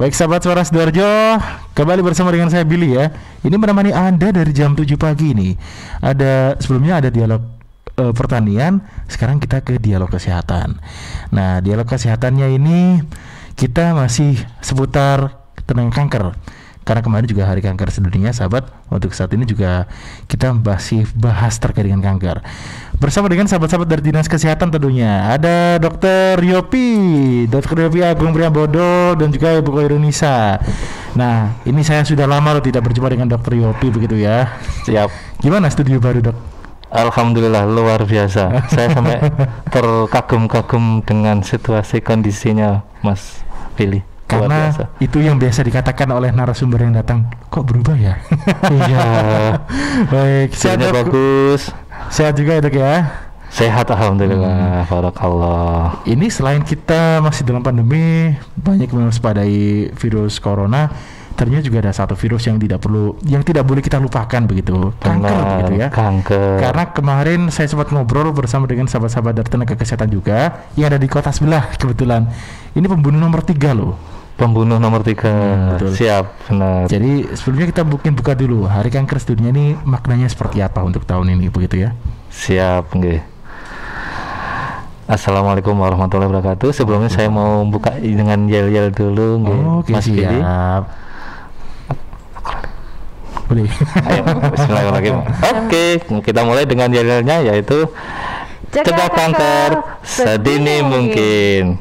Baik sahabat Suara Sidoarjo, kembali bersama dengan saya Billy ya. Ini menemani Anda dari jam 7 pagi ini. Sebelumnya ada dialog pertanian, sekarang kita ke dialog kesehatan. Nah, dialog kesehatannya ini kita masih seputar tentang kanker. Karena kemarin juga Hari Kanker Sedunia, sahabat. Untuk saat ini juga kita masih bahas terkait dengan kanker. Bersama dengan sahabat-sahabat dari Dinas Kesehatan tentunya. Ada Dr. Yopi Agung Priambodo dan juga Ibu Koirunisa. Nah, ini saya sudah lama tidak berjumpa dengan Dr. Yopi begitu ya. Siap. Gimana studio baru, Dok? Alhamdulillah luar biasa. Saya sampai terkagum-kagum dengan situasi kondisinya, Mas Billy. Karena itu yang biasa dikatakan oleh narasumber yang datang, kok berubah ya? Iya. Baik, sehat bagus. Sehat juga ya, Dok ya? Sehat alhamdulillah, barakallah. Ini selain kita masih dalam pandemi, banyak mewaspadai virus corona, ternyata juga ada satu virus yang tidak boleh kita lupakan begitu. Kanker begitu ya. Kanker. Karena kemarin saya sempat ngobrol bersama dengan sahabat-sahabat dari tenaga kesehatan juga yang ada di kota sebelah kebetulan. Ini pembunuh nomor 3 loh. Pembunuh nomor 3. Siap, benar. Jadi sebelumnya kita mungkin buka dulu Hari Kanker Sedunia ini maknanya seperti apa untuk tahun ini begitu ya. Siap, nggih. Assalamualaikum warahmatullahi wabarakatuh. Sebelumnya saya mau buka dengan yel-yel dulu nggih. Mas Billy. Boleh. Ayo, bismillahirrahmanirrahim. Oke, kita mulai dengan yel-yelnya yaitu cegah kanker sedini mungkin.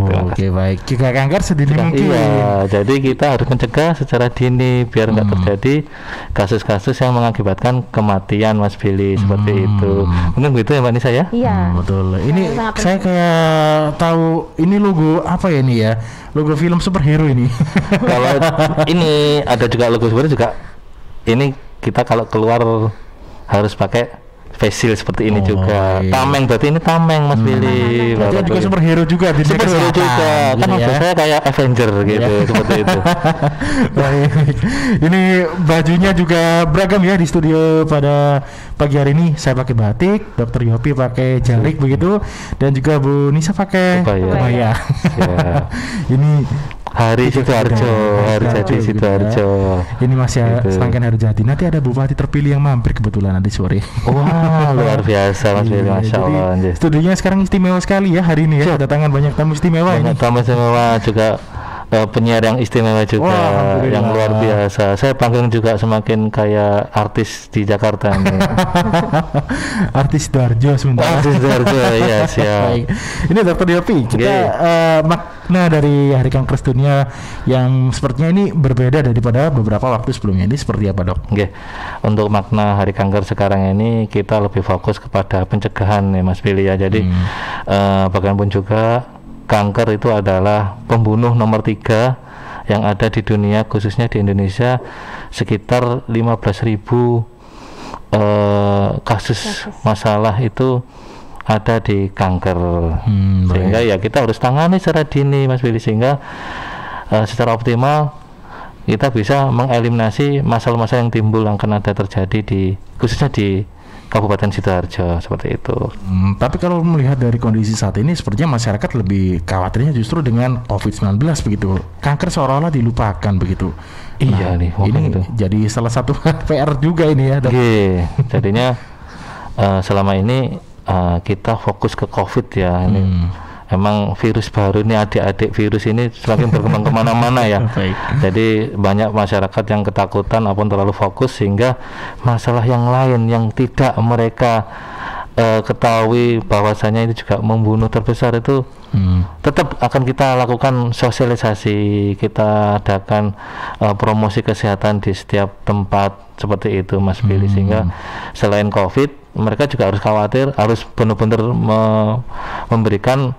Oke, baik. Cegah kanker sedini mungkin. Iya, jadi kita harus mencegah secara dini biar nggak terjadi kasus-kasus yang mengakibatkan kematian, Mas Billy, seperti itu. Mungkin begitu ya, Mbak Nisa ya? Iya. Betul. Ini saya kayak tahu ini logo apa ya ini ya? Logo film superhero ini. Kalau ini ada juga logo superhero juga. Ini kita kalau keluar harus pakai face shield seperti ini juga. Iya. Tameng, berarti ini tameng, Mas Billy. Berarti juga superhero juga. Superhero juga. Gitu kan maksud saya kayak Avenger gitu, seperti itu. Baik. Ini bajunya juga beragam ya di studio pada pagi hari ini. Saya pakai batik, Dr. Yopi pakai jarik begitu, dan juga Bu Nisa pakai kebaya. Ini Hari Sidoarjo, Hari Jadi Sidoarjo. Ini masih serangkaian Hari Jadi. Nanti ada bupati terpilih yang mampir kebetulan nanti sore. Wah, luar biasa, Mas Billy, masya Allah. Studionya sekarang istimewa sekali ya hari ini ya. Kedatangan banyak tamu istimewa. Banyak tamu istimewa juga. Penyiar yang istimewa juga. Yang luar biasa. Saya panggil juga semakin kayak artis di Jakarta nih. Artis Sidoarjo sementara. Artis Sidoarjo, ya siap. Baik. Ini Dr. Yopi, kita makna dari Hari Kanker Sedunia yang sepertinya ini berbeda daripada beberapa waktu sebelumnya. Ini seperti apa, Dok? Oke. Untuk makna Hari Kanker sekarang ini kita lebih fokus kepada pencegahan nih, Mas Billy ya. Jadi bagaimanapun juga kanker itu adalah pembunuh nomor 3 yang ada di dunia, khususnya di Indonesia sekitar 15.000 kasus masalah itu ada di kanker. Sehingga ya kita harus tangani secara dini, Mas Billy, sehingga secara optimal kita bisa mengeliminasi masalah-masalah yang timbul yang akan ada terjadi khususnya di Kabupaten Sidoarjo, seperti itu. Tapi kalau melihat dari kondisi saat ini, sepertinya masyarakat lebih khawatirnya justru dengan COVID-19 begitu. Kanker seolah-olah dilupakan begitu. Iya nih. Ini itu jadi salah satu PR juga ini ya. Jadinya selama ini kita fokus ke COVID ya. Ini emang virus baru ini, adik-adik virus ini semakin berkembang kemana-mana ya. Jadi banyak masyarakat yang ketakutan ataupun terlalu fokus sehingga masalah yang lain yang tidak mereka ketahui bahwasanya ini juga membunuh terbesar itu tetap akan kita lakukan sosialisasi, kita adakan promosi kesehatan di setiap tempat seperti itu, Mas Billy, sehingga selain COVID mereka juga harus khawatir, harus benar-benar memberikan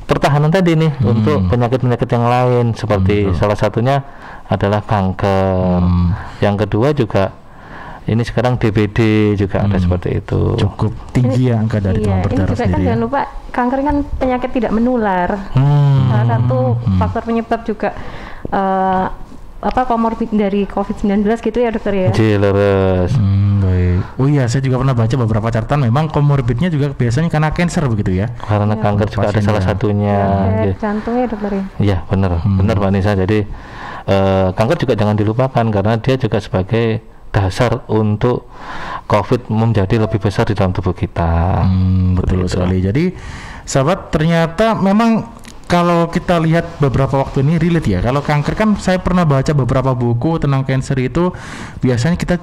pertahanan tadi nih untuk penyakit-penyakit yang lain seperti salah satunya adalah kanker. Yang kedua juga ini sekarang DBD juga ada seperti itu. Cukup tinggi ya angka dari demam berdarah sendiri. Kan jangan lupa kanker kan penyakit tidak menular. Salah satu faktor penyebab juga komorbid dari COVID-19 gitu ya, Dokter ya. Jelas. Baik. Oh iya, saya juga pernah baca beberapa catatan memang komorbidnya juga biasanya karena cancer begitu ya. Karena kanker juga ada salah satunya. Jantung ya, Dokter ya. Iya, benar. Benar Mbak Nisa. Jadi kanker juga jangan dilupakan karena dia juga sebagai dasar untuk COVID menjadi lebih besar di dalam tubuh kita. Betul sekali. Jadi sahabat, ternyata memang kalau kita lihat beberapa waktu ini relate ya. Kalau kanker kan saya pernah baca beberapa buku tentang cancer itu, biasanya kita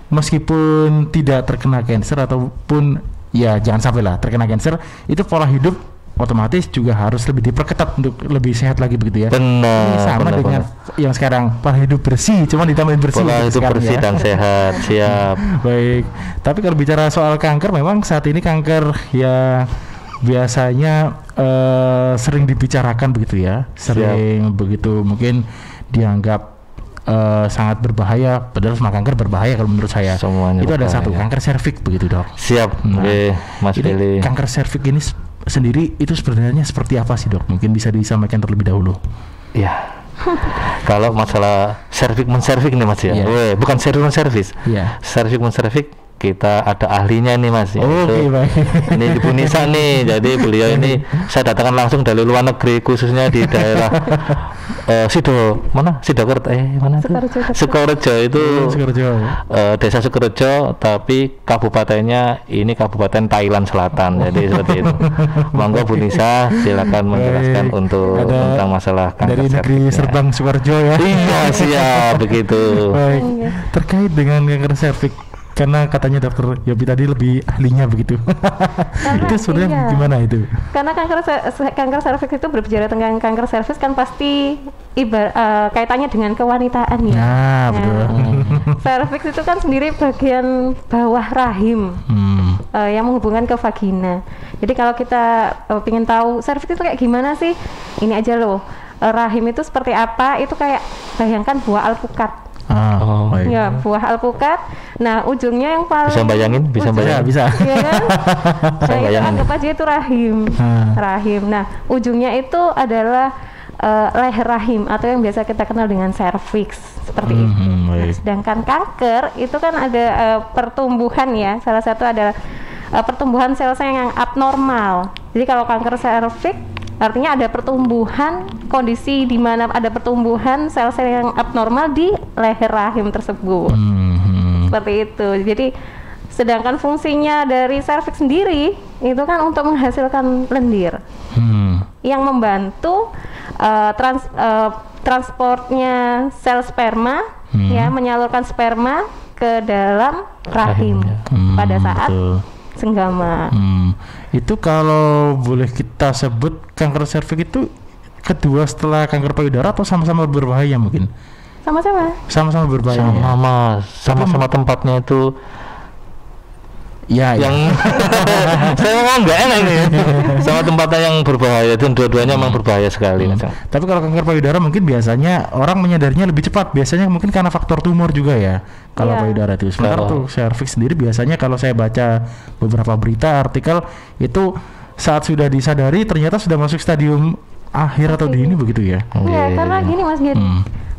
meskipun tidak terkena cancer ataupun ya jangan sampai lah terkena cancer, itu pola hidup otomatis juga harus lebih diperketat untuk lebih sehat lagi begitu ya. Benar. Ini sama dengan yang sekarang pola hidup bersih, cuma ditambahin bersih. Pola hidup bersih dan sehat, siap. Baik. Tapi kalau bicara soal kanker, memang saat ini kanker ya biasanya sering dibicarakan begitu ya, sering begitu mungkin dianggap sangat berbahaya, padahal semua kanker berbahaya kalau menurut saya. Semuanya itu berbahaya. ada satu kanker serviks begitu dok. Siap, Mas Billy. Kanker serviks ini sendiri itu sebenarnya seperti apa sih dok? Mungkin bisa disampaikan terlebih dahulu. Ya. Kalau masalah serviks menservik nih Mas ya. Bukan serviks menservis. Serviks menservik kita ada ahlinya nih Mas. Ini Ibu Nisa nih. Jadi beliau ini saya datangkan langsung dari luar negeri, khususnya di daerah Sukorejo itu desa Sukorejo, tapi kabupatennya ini Kabupaten Thailand Selatan. Jadi seperti itu. Monggo Bu Nisa silakan menjelaskan untuk tentang masalah kanker dari negeri Serbang Sukorejo ya. Iya siap begitu. Baik. Terkait dengan kanker serviks, karena katanya dokter Yopi tadi lebih ahlinya begitu. Itu sebenarnya gimana itu? Karena kanker serviks itu berbicara tentang kanker serviks kan pasti kaitannya dengan kewanitaan ya. Nah, betul. Serviks itu kan sendiri bagian bawah rahim yang menghubungkan ke vagina. Jadi kalau kita ingin tahu serviks itu kayak gimana sih? Ini aja loh. Rahim itu seperti apa? Itu kayak bayangkan buah alpukat. Ya, buah alpukat. Nah, ujungnya yang paling bisa bayangin. Bisa. Ya kan? Nah, itu anggap aja itu rahim. Rahim. Nah, ujungnya itu adalah leher rahim atau yang biasa kita kenal dengan serviks seperti itu. Nah, sedangkan kanker itu kan ada pertumbuhan ya. Salah satu adalah pertumbuhan sel-sel yang abnormal. Jadi kalau kanker serviks artinya ada pertumbuhan, kondisi di mana ada pertumbuhan sel-sel yang abnormal di leher rahim tersebut. Seperti itu. Jadi sedangkan fungsinya dari serviks sendiri itu kan untuk menghasilkan lendir yang membantu transportnya sel sperma, ya, menyalurkan sperma ke dalam rahim pada saat senggama. Itu kalau boleh kita sebut kanker serviks itu kedua setelah kanker payudara atau sama-sama berbahaya mungkin? Sama-sama berbahaya. Sama-sama tempatnya itu. Ya, yang saya ngomong nggak enak ini. Sama tempatnya yang berbahaya, dan dua-duanya memang berbahaya sekali. Tapi kalau kanker payudara mungkin biasanya orang menyadarinya lebih cepat. Biasanya mungkin karena faktor tumor juga ya. Kalau payudara itu. Sementara tuh serviks sendiri biasanya kalau saya baca beberapa berita artikel itu saat sudah disadari ternyata sudah masuk stadium akhir atau dini begitu ya. Ya, karena gini Mas Giri.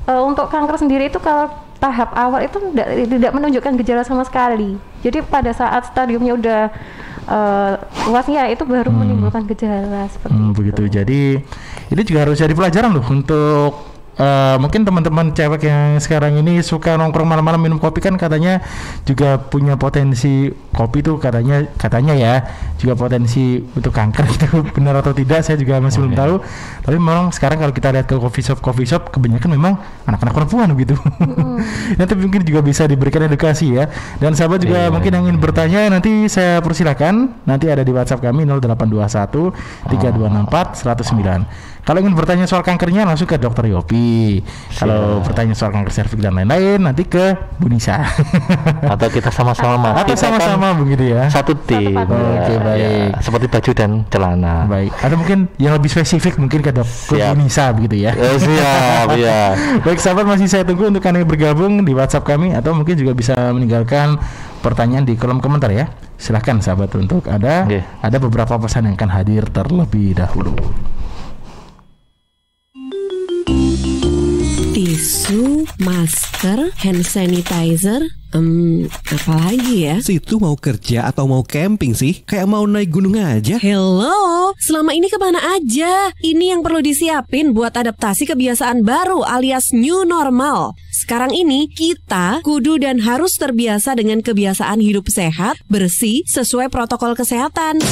Untuk kanker sendiri itu kalau tahap awal itu tidak menunjukkan gejala sama sekali. Jadi pada saat stadiumnya udah luasnya itu baru menimbulkan gejala seperti itu. Begitu. Jadi ini juga harus jadi pelajaran loh untuk mungkin teman-teman cewek yang sekarang ini suka nongkrong malam-malam minum kopi, kan katanya juga punya potensi kopi tuh katanya ya juga potensi untuk kanker. Itu benar atau tidak saya juga masih belum tahu. Tapi memang sekarang kalau kita lihat ke coffee shop kebanyakan memang anak-anak perempuan gitu. Nanti mungkin juga bisa diberikan edukasi ya. Dan sahabat juga mungkin yang ingin bertanya nanti saya persilakan, nanti ada di WhatsApp kami 0821 3264 109. Kalau ingin bertanya soal kankernya langsung ke Dokter Yopi. Kalau bertanya soal kanker serviks dan lain-lain nanti ke Bu Nisa. Atau kita sama-sama Atau sama-sama begitu ya. Satu tim. Oke, baik. Ya, seperti baju dan celana. Baik. Ada mungkin yang lebih spesifik mungkin ke Bu Nisa begitu ya. Siap, ya. Baik sahabat, masih saya tunggu untuk Anda bergabung di WhatsApp kami atau mungkin juga bisa meninggalkan pertanyaan di kolom komentar ya. Silahkan sahabat untuk ada beberapa pesan yang akan hadir terlebih dahulu. Peace. tisu, masker, hand sanitizer, apalagi ya? Situ mau kerja atau mau camping sih? Kayak mau naik gunung aja. Hello, selama ini kemana aja? Ini yang perlu disiapin buat adaptasi kebiasaan baru alias new normal. Sekarang ini kita kudu dan harus terbiasa dengan kebiasaan hidup sehat, bersih, sesuai protokol kesehatan.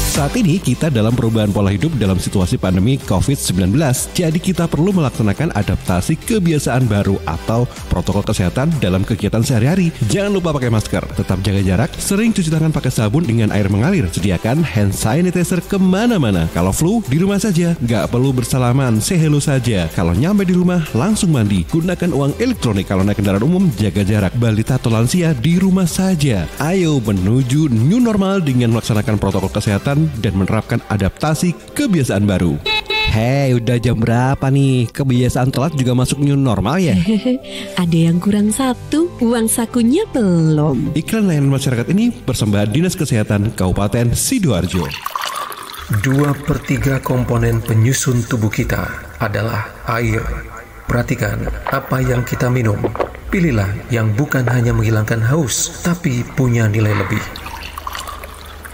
Saat ini kita dalam perubahan pola hidup dalam situasi pandemi COVID-19. Jadi kita perlu melaksanakan adaptasi kebiasaan baru atau protokol kesehatan dalam kegiatan sehari-hari. Jangan lupa pakai masker, tetap jaga jarak, sering cuci tangan pakai sabun dengan air mengalir. Sediakan hand sanitizer kemana-mana. Kalau flu, di rumah saja. Nggak perlu bersalaman, say hello saja. Kalau nyampe di rumah, langsung mandi. Gunakan uang elektronik kalau naik kendaraan umum, jaga jarak. Balita atau lansia di rumah saja. Ayo menuju new normal dengan melaksanakan protokol kesehatan dan menerapkan adaptasi kebiasaan baru. Hei, udah jam berapa nih? Kebiasaan telat juga masuk new normal ya? Ada yang kurang satu, uang sakunya belum. Iklan layanan masyarakat ini persembahan Dinas Kesehatan Kabupaten Sidoarjo. 2/3 komponen penyusun tubuh kita adalah air. Perhatikan apa yang kita minum. Pilihlah yang bukan hanya menghilangkan haus, tapi punya nilai lebih.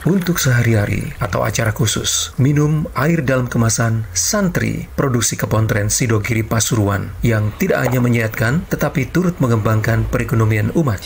Untuk sehari-hari atau acara khusus, minum air dalam kemasan Santri, produksi Kepontren Sidogiri Pasuruan, yang tidak hanya menyehatkan, tetapi turut mengembangkan perekonomian umat.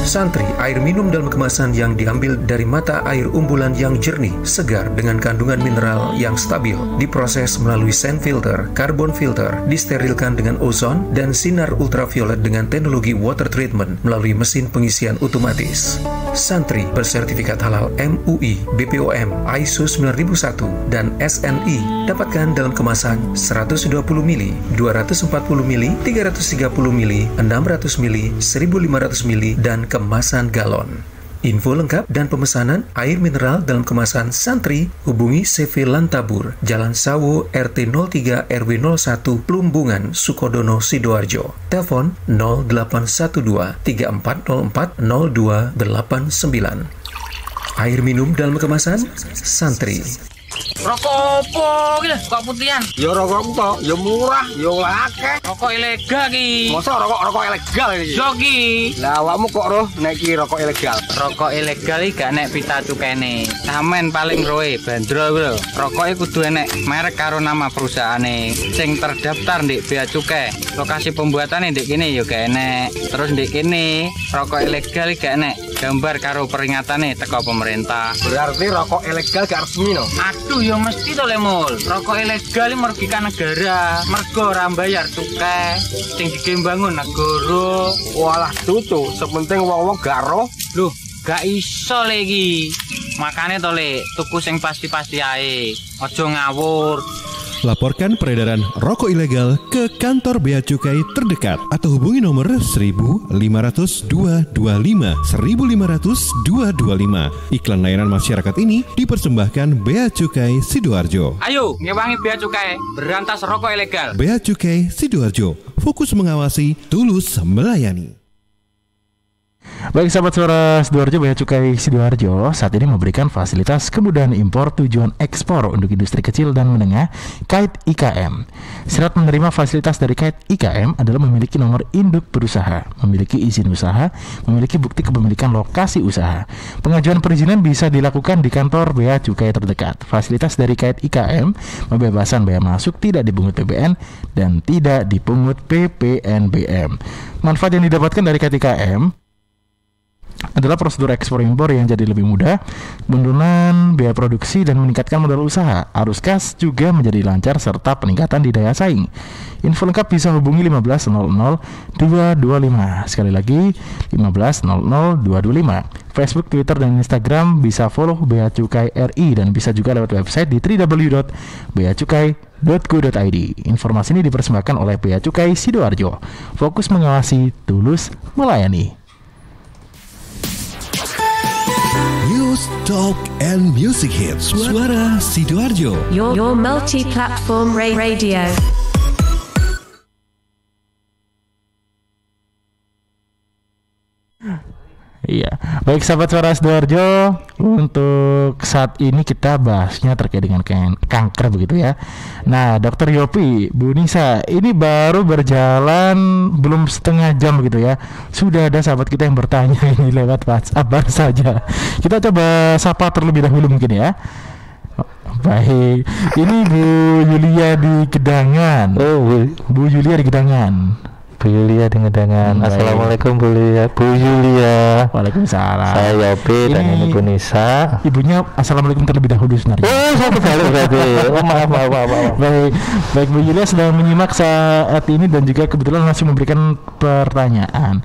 Santri, air minum dalam kemasan yang diambil dari mata air umbulan yang jernih, segar dengan kandungan mineral yang stabil, diproses melalui sand filter, carbon filter, disterilkan dengan ozon, dan sinar ultraviolet dengan teknologi water treatment melalui mesin pengisian otomatis. Santri bersertifikat halal MUI, BPOM, ISO 9001, dan SNI. Dapatkan dalam kemasan 120 ml, 240 ml, 330 ml, 600 ml, 1500 ml, dan kemasan galon. Info lengkap dan pemesanan air mineral dalam kemasan Santri, hubungi CV Lantabur, Jalan Sawo, RT 03 RW 01, Plumbungan, Sukodono, Sidoarjo. Telepon 0812 3404 0289. Air minum dalam kemasan Santri. Rokok opo gitu, kok putihan? Ya rokok kok, ya murah, ya akeh. Rokok ilegal ki. Masa rokok ilegal iki? Yo ki. Lah awakmu kok roh nek iki rokok ilegal? Rokok ilegal iki gak nek pita cukene. Samen paling roe bandro kuwi lho. Rokoke kudu enek merek karo nama perusahaane sing terdaftar ndek bea cukai. Lokasi pembuatane ndek kene ya gak enek. Terus ndek kene rokok ilegal iki gak enek gambar karo peringatane teko pemerintah. Berarti rokok ilegal gak resmi no? Aduh ya mesti to Lemul. Rokok ilegal merugikan negara. Mergo ora mbayar cukai sing digembangun negara. Walah tutu, sepenting wong-wong gak roh. Loh, gak iso lagi. Makane to Le, tuku sing pasti-pasti ae. Aja ngawur. Laporkan peredaran rokok ilegal ke kantor Bea Cukai terdekat atau hubungi nomor 1.500 225 1.500 225. Iklan layanan masyarakat ini dipersembahkan Bea Cukai Sidoarjo. Ayo, ngewangi Bea Cukai, berantas rokok ilegal. Bea Cukai Sidoarjo, fokus mengawasi, tulus melayani. Baik sahabat suara Sidoarjo, Bea Cukai Sidoarjo saat ini memberikan fasilitas kemudahan impor tujuan ekspor untuk industri kecil dan menengah KAIT IKM. Syarat menerima fasilitas dari KAIT IKM adalah memiliki nomor induk berusaha, memiliki izin usaha, memiliki bukti kepemilikan lokasi usaha. Pengajuan perizinan bisa dilakukan di kantor Bea Cukai terdekat. Fasilitas dari KAIT IKM, pembebasan bea masuk, tidak dipungut PPN dan tidak dipungut PPNBM. Manfaat yang didapatkan dari KAIT IKM adalah prosedur ekspor impor yang jadi lebih mudah, penurunan biaya produksi dan meningkatkan modal usaha. Arus kas juga menjadi lancar serta peningkatan di daya saing. Info lengkap bisa hubungi 1500 225. Sekali lagi 1500 225. Facebook, Twitter, dan Instagram bisa follow Bea Cukai RI dan bisa juga lewat website di www.beacukai.co.id. Informasi ini dipersembahkan oleh Bea Cukai Sidoarjo. Fokus mengawasi, tulus melayani. News, Talk, and Music Hits. Suara Sidoarjo. Your multi-platform radio. Iya, baik sahabat Suara Sidoarjo, untuk saat ini kita bahasnya terkait dengan kanker begitu ya. Nah, Dokter Yopi, Bu Nisa, ini baru berjalan belum setengah jam begitu ya. Sudah ada sahabat kita yang bertanya ini lewat WhatsApp baru saja. Kita coba sapa terlebih dahulu mungkin ya. Baik, ini Bu Yulia di Gedangan. Oh, Bu Yulia di Gedangan. Bu Yulia di Gedangan. Assalamualaikum Bu Yulia. Waalaikumsalam. Saya Yopi dan ini Bu Nisa. Ibunya assalamualaikum terlebih dahulu sebenarnya. Oh, satu kali berarti. Oh, maaf. Baik Bu Yulia sedang menyimak saat ini dan juga kebetulan masih memberikan pertanyaan.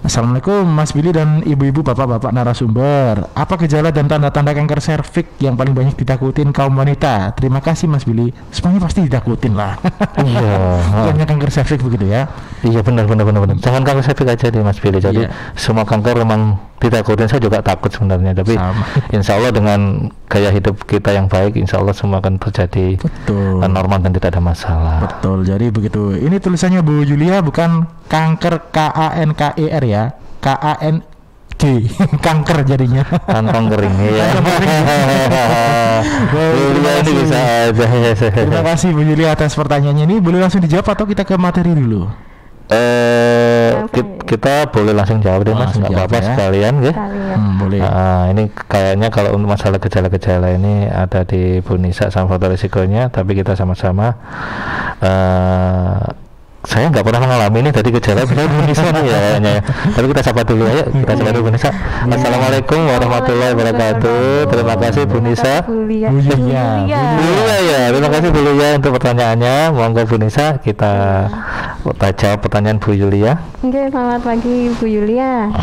Assalamualaikum Mas Billy dan ibu-ibu, bapak-bapak narasumber. Apa gejala dan tanda-tanda kanker serviks yang paling banyak ditakutin kaum wanita? Terima kasih Mas Billy. Semuanya pasti ditakutin lah. Iya. Banyak kanker serviks begitu ya. Iya benar. Jangan kanker serviks aja nih Mas Billy. Jadi semua kanker memang ditakutin. Saya juga takut sebenarnya. Tapi insya Allah dengan gaya hidup kita yang baik, insya Allah semua akan terjadi normal dan tidak ada masalah. Betul. Jadi begitu. Ini tulisannya Bu Yulia, bukan kanker KANKER ya, KANG kanker jadinya. Kantong kering ya. Bu Yulia ini bisa aja. Terima kasih Bu Yulia atas pertanyaannya. Ini boleh langsung dijawab atau kita ke materi dulu? Kita boleh langsung jawab deh Mas, nggak apa-apa ya. Sekalian ya. Boleh. Ini kayaknya kalau untuk masalah gejala-gejala ini ada di Bu Nisa sama faktor risikonya, tapi kita sama-sama saya nggak pernah mengalami ini tadi gejala Bu Nisa nih ya kayaknya ya. Tapi kita sapa dulu ya, kita sapa dulu Bu Nisa. Assalamualaikum warahmatullahi wabarakatuh. Terima kasih Bu Nisa. Bu Yulia ya. Terima kasih Bu Yulia untuk pertanyaannya. Monggo Bu Nisa kita jawab pertanyaan Bu Yulia. Oke, selamat pagi Bu Yulia.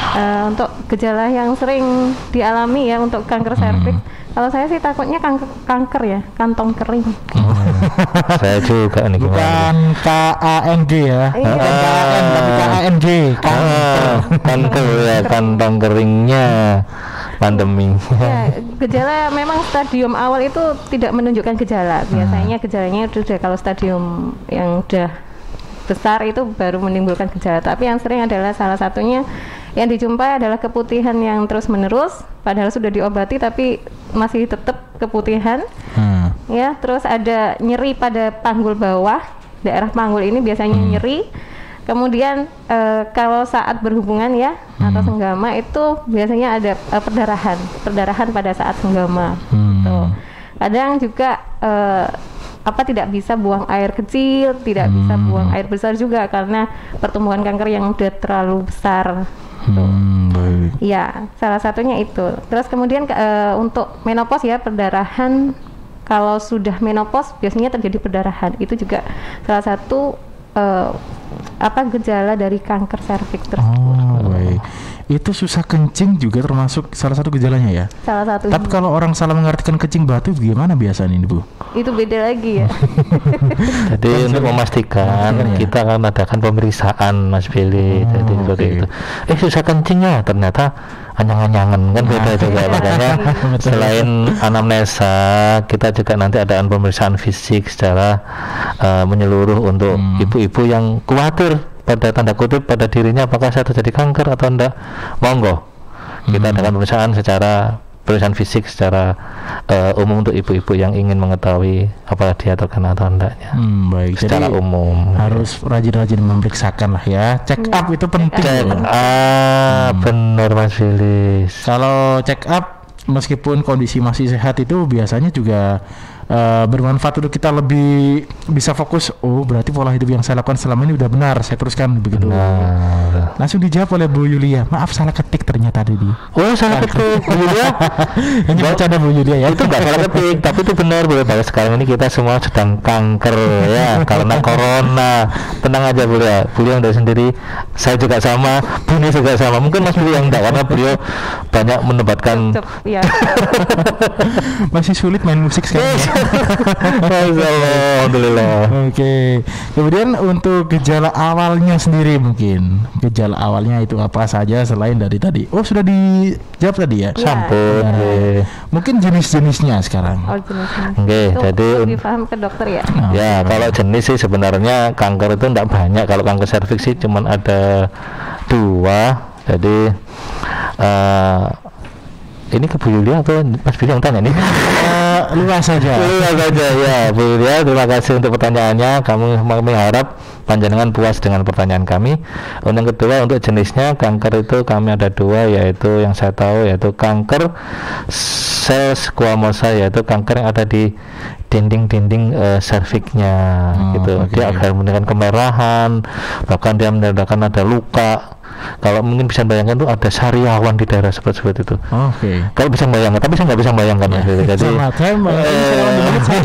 Untuk gejala yang sering dialami ya untuk kanker serviks, kalau saya sih takutnya kanker ya, kantong kering. Saya juga nih. Bukan KANG ya. Bukan KAN tapi KANG. Kanker ya, kantong keringnya pandemi. Ya, gejala memang stadium awal itu tidak menunjukkan gejala. Biasanya gejalanya sudah kalau stadium yang udah besar itu baru menimbulkan gejala. Tapi yang sering adalah salah satunya yang dijumpai adalah keputihan yang terus menerus, padahal sudah diobati tapi masih tetap keputihan. Ya, terus ada nyeri pada panggul bawah, daerah panggul ini biasanya nyeri. Kemudian kalau saat berhubungan ya atau senggama itu biasanya ada perdarahan pada saat senggama. Kadang juga tidak bisa buang air kecil, tidak bisa buang air besar juga karena pertumbuhan kanker yang udah terlalu besar. Ya, salah satunya itu. Terus kemudian untuk menopause ya, perdarahan. Kalau sudah menopause biasanya terjadi perdarahan. Itu juga salah satu gejala dari kanker serviks tersebut. Baik. Itu susah kencing juga termasuk salah satu gejalanya ya? Salah satu. Tapi kalau orang salah mengartikan kencing batu gimana biasanya ini Bu? Itu beda lagi ya. Jadi untuk memastikan kita akan adakan pemeriksaan Mas Billy. Jadi seperti itu. Susah kencingnya ternyata anyang-anyangan kan beda juga. Makanya selain anamnesa kita juga nanti adakan pemeriksaan fisik secara menyeluruh untuk ibu-ibu yang khawatir pada tanda kutip pada dirinya apakah saya terjadi kanker atau enggak. Monggo kita adakan pemeriksaan fisik secara umum untuk ibu-ibu yang ingin mengetahui apakah dia terkena atau enggaknya. Baik. Secara jadi umum harus rajin-rajin memeriksakan lah ya. Check up itu penting. Benar Mas Billy. Kalau check up meskipun kondisi masih sehat itu biasanya juga bermanfaat untuk kita lebih bisa fokus. Oh, berarti pola hidup yang saya lakukan selama ini udah benar, saya teruskan begitu. Langsung dijawab oleh Bu Yulia. Maaf salah ketik ternyata tadi. Oh, salah ketik Bu Yulia. Ini bercanda Bu Yulia ya. Itu enggak salah ketik, tapi itu benar Bu. Bahwa sekarang ini kita semua sedang kanker ya karena corona. Tenang aja Bu ya. Bu yang dari sendiri, saya juga sama, Bu ini juga sama. Mungkin Mas Bu yang enggak karena beliau banyak mendebatkan. Masih sulit main musik sekarang. Alhamdulillah. Oke. Kemudian untuk gejala awalnya sendiri mungkin. Gejala awalnya itu apa saja selain dari tadi? Oh, sudah dijawab tadi ya? Sampun. Mungkin jenis-jenisnya sekarang. Oke, jadi lebih paham ke dokter ya. Ya, kalau jenis sih sebenarnya kanker itu enggak banyak. Kalau kanker serviks sih cuma ada 2. Jadi Ini ke Bu Yulia atau Mas Billy yang tanya nih? Luas saja. Luas saja ya, Bu Yulia. Terima kasih untuk pertanyaannya. Kami harap panjenengan puas dengan pertanyaan kami. Untuk yang kedua, untuk jenisnya kanker itu kami ada 2, yaitu yang saya tahu yaitu kanker sel squamosa, yaitu kanker yang ada di dinding-dinding serviknya, gitu. Okay. Dia akan menimbulkan kemerahan, bahkan dia menandakan ada luka. Kalau mungkin bisa bayangkan tuh ada sariawan di daerah seperti itu. Oke. Kalau bisa bayangkan, tapi saya nggak bisa bayangkan. Jadi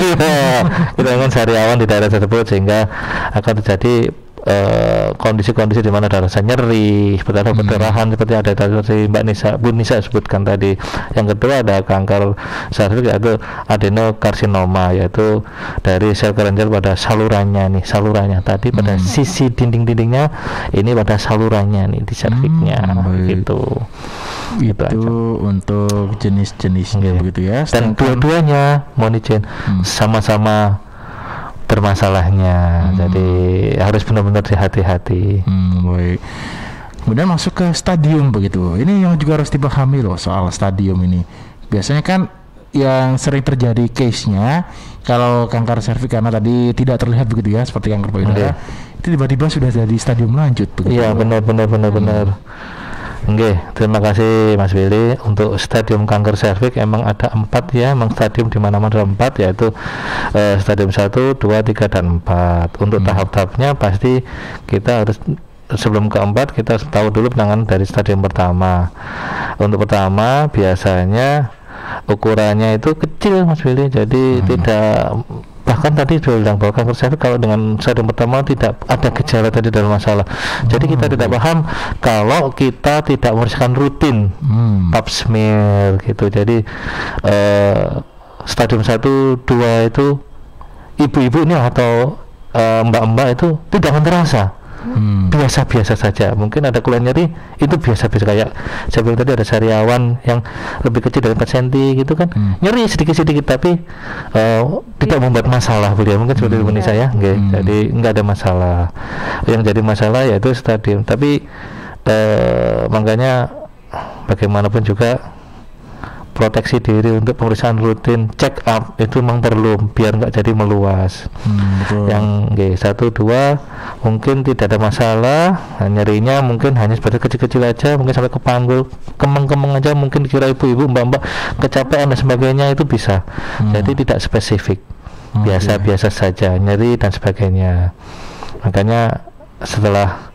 kita dengan sariawan di daerah tersebut sehingga akan terjadi kondisi-kondisi di mana ada rasa nyeri, seperti ada perdarahan, seperti ada tadi Bu Nisa sebutkan tadi. Yang kedua ada kanker serviks yaitu adenokarsinoma, yaitu dari sel kelenjar pada salurannya tadi pada sisi dinding-dindingnya, ini pada salurannya nih di serviknya, gitu. Itu untuk jenis-jenisnya begitu ya. Dan dua-duanya mohon izin sama-sama bermasalahnya, jadi harus benar-benar hati-hati. Baik. Kemudian masuk ke stadium begitu. Ini yang juga harus dipahami loh soal stadium ini. Biasanya kan yang sering terjadi case-nya kalau kanker serviks karena tadi tidak terlihat begitu ya, seperti kanker payudara, itu tiba-tiba sudah jadi stadium lanjut begitu. Iya, benar. Oke, terima kasih Mas Willy. Untuk stadium kanker serviks emang ada 4 ya, emang stadium di mana-mana ada 4, yaitu stadium 1, 2, 3, dan 4. Untuk tahap-tahapnya pasti kita harus sebelum ke-4 kita tahu dulu penanganan dari stadium pertama. Untuk pertama biasanya ukurannya itu kecil Mas Willy, jadi tidak, bahkan tadi sudah bilang bahwa kanker serviks kalau dengan stadium pertama tidak ada gejala tadi dalam masalah. Jadi kita tidak paham kalau kita tidak memeriksakan rutin pap smear gitu. Jadi stadium 1, 2 itu ibu-ibu ini atau mbak-mbak itu tidak akan terasa. Biasa-biasa saja, mungkin ada keluhan nyeri itu biasa-biasa, kayak saya bilang tadi ada sariawan yang lebih kecil dari 4 cm gitu kan, nyeri sedikit-sedikit tapi tidak membuat masalah beliau, mungkin seperti ini saya jadi nggak ada masalah. Yang jadi masalah yaitu stadium, tapi makanya bagaimanapun juga proteksi diri untuk pemeriksaan rutin, check up itu memang perlu biar nggak jadi meluas. Yang G1, 2 mungkin tidak ada masalah, nyerinya mungkin hanya seperti kecil-kecil aja, mungkin sampai ke panggul, kemeng-kemeng aja, mungkin dikira ibu-ibu, mbak-mbak kecapean dan sebagainya, itu bisa. Jadi tidak spesifik, biasa-biasa saja, nyeri dan sebagainya. Makanya setelah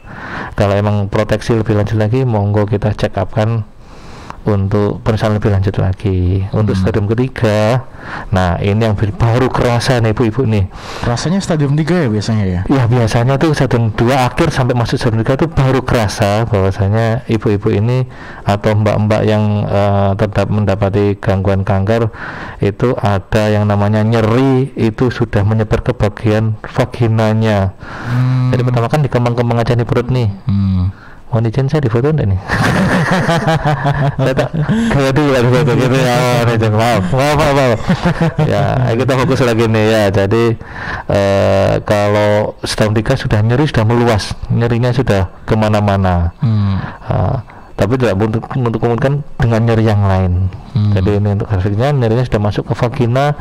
kalau emang proteksi lebih lanjut lagi, monggo kita check up kan untuk pemeriksaan lebih lanjut lagi. Untuk stadium ketiga, nah ini yang baru kerasa nih ibu-ibu nih. Rasanya stadium 3 ya biasanya ya? Ya biasanya tuh stadium 2 akhir sampai masuk stadium 3 tuh baru kerasa bahwasanya ibu-ibu ini atau mbak-mbak yang tetap mendapati gangguan kanker itu ada yang namanya nyeri, itu sudah menyebar ke bagian vaginanya. Jadi pertama kan di kemang-kemang aja nih perut nih. Mohon izin saya difoto enggak nih? Saya tak kayak dulu ada foto gitu ya. Maaf. Ya, kita fokus lagi nih ya. Jadi kalau stadium 3 sudah nyeri, sudah meluas, nyerinya sudah kemana-mana. Tapi tidak untuk kemungkinan dengan nyeri yang lain. Jadi ini untuk serviknya, nyerinya sudah masuk ke vagina.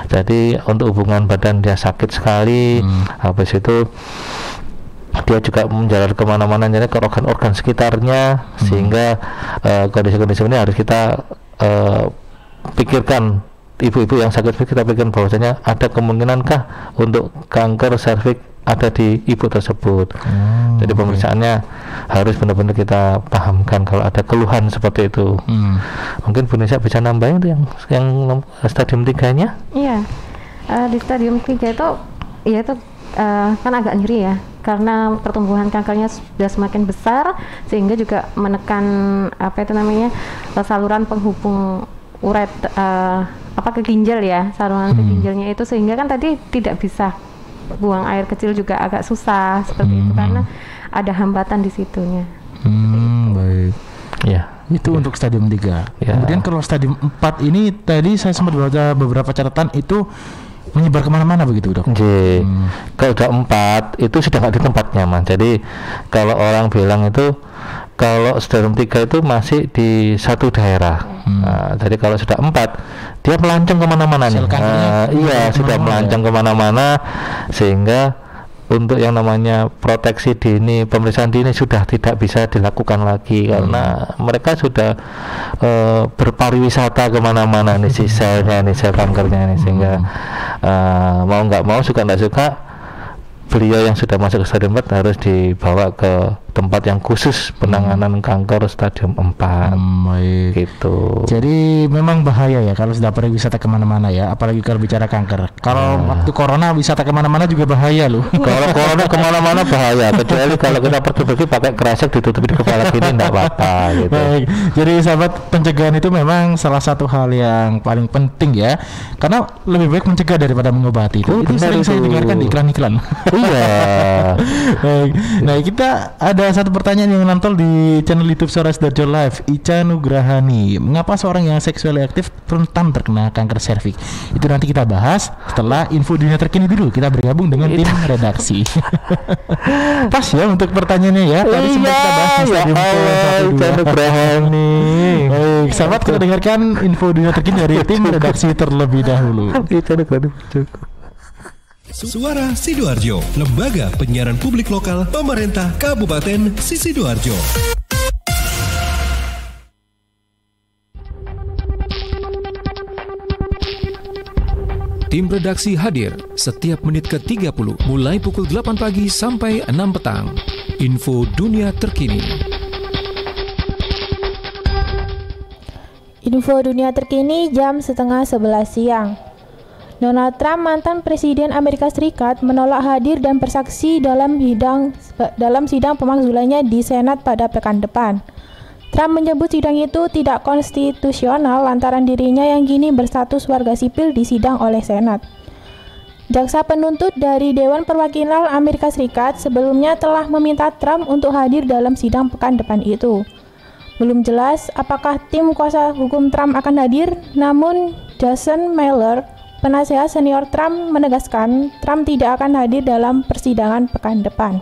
Jadi untuk hubungan badan dia sakit sekali. Habis itu dia juga menjalar kemana-mana, jadi ke organ-organ sekitarnya, sehingga kondisi-kondisi ini harus kita pikirkan. Ibu-ibu yang sakit kita pikirkan bahwasanya ada kemungkinankah untuk kanker serviks ada di ibu tersebut. Jadi pemeriksaannya harus benar-benar kita pahamkan kalau ada keluhan seperti itu. Mungkin Bu Nisa bisa nambahin yang stadium 3-nya? Iya, di stadium 3 itu ya itu kan agak nyeri ya, karena pertumbuhan kankernya sudah semakin besar sehingga juga menekan saluran penghubung uret ke ginjal ya, saluran ke ginjalnya itu, sehingga kan tadi tidak bisa buang air kecil juga agak susah seperti itu karena ada hambatan di situnya. Baik. Ya, itu untuk stadium 3. Kemudian kalau stadium 4 ini tadi saya sempat baca beberapa catatan itu menyebar kemana-mana begitu dok? Kalau udah 4 itu sudah nggak di tempatnya mas. Jadi kalau orang bilang itu kalau stadium 3 itu masih di satu daerah. Jadi kalau sudah 4 dia melancong kemana-mana nih. Iya, sudah melancong kemana-mana, sehingga untuk yang namanya proteksi dini, pemeriksaan dini sudah tidak bisa dilakukan lagi karena mereka sudah berpariwisata kemana-mana nih si selnya nih, sel kankernya nih, sehingga mau nggak mau, suka nggak suka, beliau yang sudah masuk ke stadium 4 harus dibawa ke tempat yang khusus penanganan kanker stadium 4. Baik. Gitu. Jadi memang bahaya ya kalau sudah berwisata kemana-mana ya, apalagi kalau bicara kanker. Kalau waktu corona wisata kemana-mana juga bahaya loh. Kalau corona kemana-mana bahaya, kecuali kalau kita pergi pakai kresek ditutupi di kepala gini enggak apa-apa gitu. Baik. Jadi sahabat, pencegahan itu memang salah satu hal yang paling penting ya, karena lebih baik mencegah daripada mengobati. Itu sering saya dengarkan di iklan-iklan. Iya. Baik. Nah, kita ada satu pertanyaan yang nonton di channel YouTube Suara Sidoarjo Live. Ica Nugrahani, mengapa seorang yang seksual aktif rentan terkena kanker serviks? Itu nanti kita bahas setelah info dunia terkini dulu. Kita bergabung dengan tim redaksi. Pas ya untuk pertanyaannya ya. Tadi sempat kita bahas di stadium Ica Nugrahani. Baik, sahabat, kita dengarkan info dunia terkini dari tim redaksi terlebih dahulu. Ica Nugrahani. Suara Sidoarjo, lembaga penyiaran publik lokal pemerintah Kabupaten Sidoarjo. Tim redaksi hadir setiap menit ke-30 mulai pukul 8 pagi sampai 6 petang. Info dunia terkini. Info dunia terkini jam 10:30 siang. Donald Trump, mantan Presiden Amerika Serikat, menolak hadir dan bersaksi dalam sidang pemakzulannya di Senat pada pekan depan. Trump menyebut sidang itu tidak konstitusional lantaran dirinya yang kini berstatus warga sipil disidang oleh Senat. Jaksa penuntut dari Dewan Perwakilan Amerika Serikat sebelumnya telah meminta Trump untuk hadir dalam sidang pekan depan itu. Belum jelas apakah tim kuasa hukum Trump akan hadir, namun Jason Miller, penasehat senior Trump, menegaskan Trump tidak akan hadir dalam persidangan pekan depan.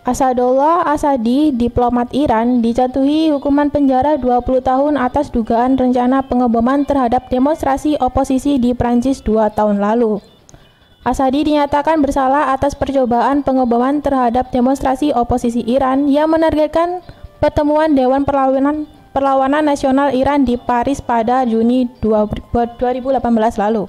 Asadullah Asadi, diplomat Iran, dijatuhi hukuman penjara 20 tahun atas dugaan rencana pengeboman terhadap demonstrasi oposisi di Prancis 2 tahun lalu. Asadi dinyatakan bersalah atas percobaan pengeboman terhadap demonstrasi oposisi Iran yang menargetkan pertemuan Dewan Perlawanan Nasional Iran di Paris pada Juni 2018 lalu.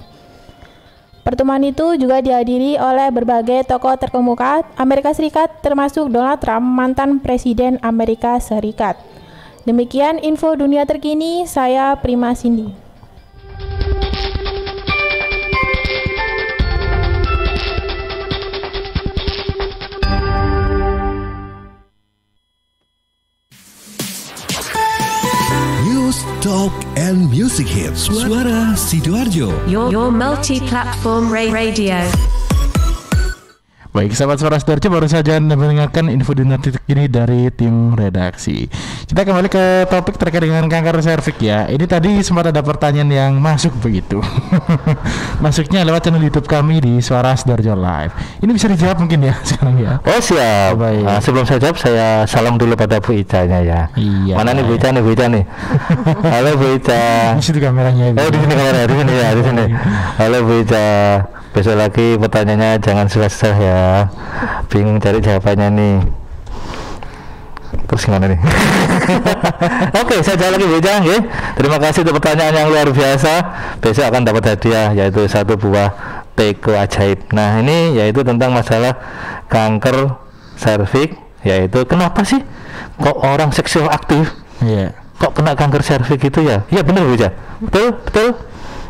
Pertemuan itu juga dihadiri oleh berbagai tokoh terkemuka Amerika Serikat termasuk Donald Trump, mantan Presiden Amerika Serikat. Demikian info dunia terkini, saya Prima Cindy. Talk and Music Hits. Suara Sidoarjo. Your multi-platform radio. Baik, sahabat Suara Sidoarjo, baru saja mendengarkan info dunia terkini dari tim redaksi. Kita kembali ke topik terkait dengan kanker serviks ya. Ini tadi sempat ada pertanyaan yang masuk begitu. Masuknya lewat channel YouTube kami di Suara Sidoarjo Live. Ini bisa dijawab mungkin ya sekarang ya. Oh siap. Nah, sebelum saya jawab, saya salam dulu pada Bu Ica-nya ya. Iya. Mana nih Bu Ica nih? Halo Bu Ica. Di situ kameranya. Oh di sini kameranya, di sini ya, di sini. Halo Bu Ica. Besok lagi pertanyaannya jangan susah-susah ya. Bingung cari jawabannya nih. Terus gimana nih? Oke, saya jawab lagi Bu Ica ya. Terima kasih untuk pertanyaan yang luar biasa. Besok akan dapat hadiah yaitu 1 buah teko ajaib. Nah, ini yaitu tentang masalah kanker serviks, yaitu kenapa sih kok orang seksual aktif kok kena kanker serviks itu ya? Iya benar Bu Ica. Betul.